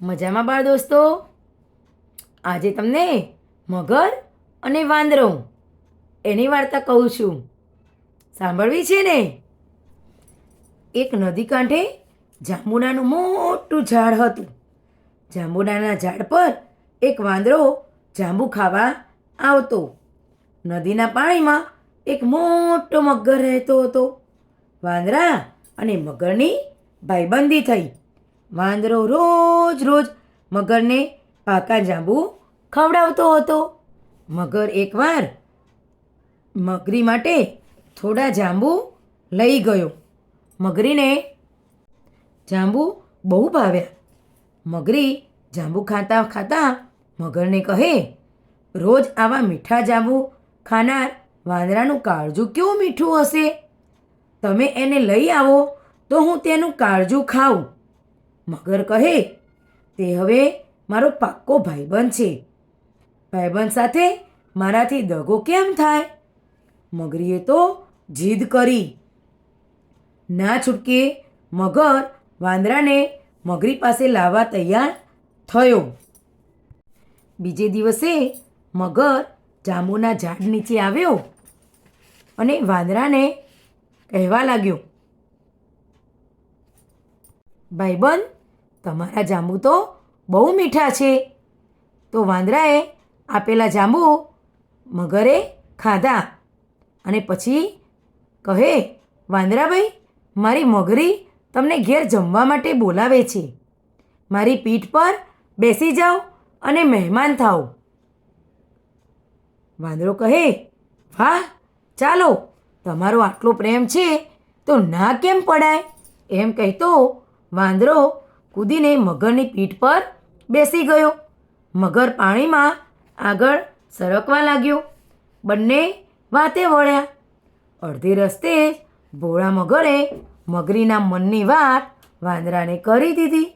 મજામાં બાળ દોસ્તો, આજે તમને મગર અને વાંદરો એની વાર્તા કહું છું. સાંભળવી છે ને? એક નદી કાંઠે જાંબુડાનું મોટું ઝાડ હતું. જાંબુડાના ઝાડ પર એક વાંદરો જાંબુ ખાવા આવતો. નદીના પાણીમાં એક મોટો મગર રહેતો હતો. વાંદરા અને મગરની ભાઈબંધી થઈ. વાંદરો રોજ રોજ મગરને પાકા જાંબુ ખવડાવતો હતો. મગર એકવાર મગરી માટે થોડા જાંબુ લઈ ગયો. મગરીને જાંબુ બહુ ભાવ્યા. મગરી જાંબુ ખાતા ખાતા મગરને કહે, રોજ આવા મીઠા જાંબુ ખાનાર વાંદરાનું કાળજું કેવું મીઠું હશે. તમે એને લઈ આવો તો હું તેનું કાળજું ખાઉં. મગર કહે, તે હવે મારો પાક્કો ભાઈબંધ છે. ભાઈબંધ સાથે મારાથી દગો કેમ થાય? મગરીએ તો જીદ કરી. ના છૂટકે મગર વાંદરાને મગરી પાસે લાવવા તૈયાર થયો. બીજે દિવસે મગર જાંબુના ઝાડ નીચે આવ્યો અને વાંદરાને કહેવા લાગ્યો, ભાઈબંધ, તમારા જાંબુ તો બહુ મીઠા છે. તો વાંદરાએ આપેલા જાંબુ મગરે ખાધા અને પછી કહે, વાંદરાભાઈ, મારી મગરી તમને ઘેર જમવા માટે બોલાવે છે. મારી પીઠ પર બેસી જાઓ અને મહેમાન થાઓ. વાંદરો કહે, વાહ, ચાલો, તમારો આટલો પ્રેમ છે તો ના કેમ પડાય. એમ કહેતો વાંદરો કૂદીને મગરની પીઠ પર બેસી ગયો. મગર પાણીમાં આગળ સરકવા લાગ્યો. બંને વાતે વળ્યા. અડધે રસ્તે જ ભોળા મગરે મગરીના મનની વાત વાંદરાને કરી દીધી.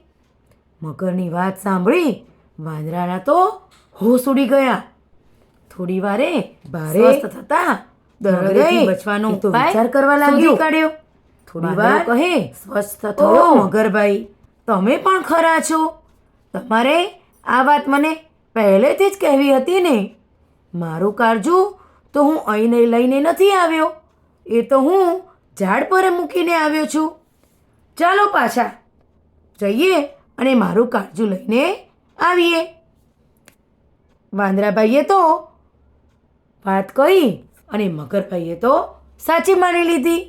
મગરની વાત સાંભળી વાંદરાના તો હોશ ઉડી ગયા. થોડી વારે ભારે સ્વસ્થ થતા દરડથી બચવાનો વિચાર કરવા લાગ્યો. થોડી વાર કહે, સ્વસ્થ થયો મગરભાઈ, તમે પણ ખરા છો. તમારે આ વાત મને પહેલેથી જ કહેવી હતી ને. મારું કાળજું તો હું અહીં લઈને નથી આવ્યો, એ તો હું ઝાડ પર મૂકીને આવ્યો છું. ચાલો પાછા જઈએ અને મારું કાળજું લઈને આવીએ. વાંદરાભાઈએ તો વાત કહી અને મગરભાઈએ તો સાચી માની લીધી.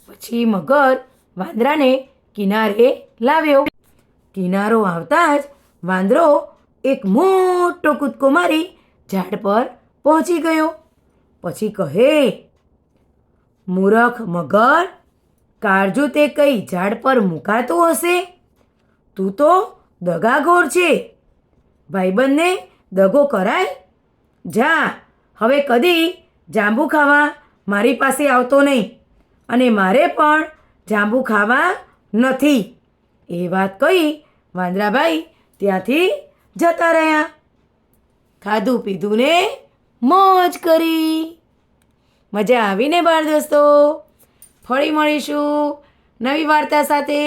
પછી મગર વાંદરાને કિનારે લાવ્યો. કિનારો આવતા જ વાંદરો એક મોટો કૂદકો મારી ઝાડ પર પહોંચી ગયો. પછી કહે, મૂરખ મગર, કાળજું તે કઈ ઝાડ પર મુકાતું હશે? તું તો દગાખોર છે. ભાઈબંધને દગો કરાય? જા, હવે કદી જાંબુ ખાવા મારી પાસે આવતો નહીં અને મારે પણ જાંબુ ખાવા નથી. એ વાત કહી વાંદરાભાઈ ત્યાંથી જતા રહ્યા. ખાધું પીધું ને મોજ કરી. મજા આવીને બાળ દોસ્તો? ફરી મળીશું નવી વાર્તા સાથે.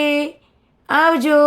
આવજો.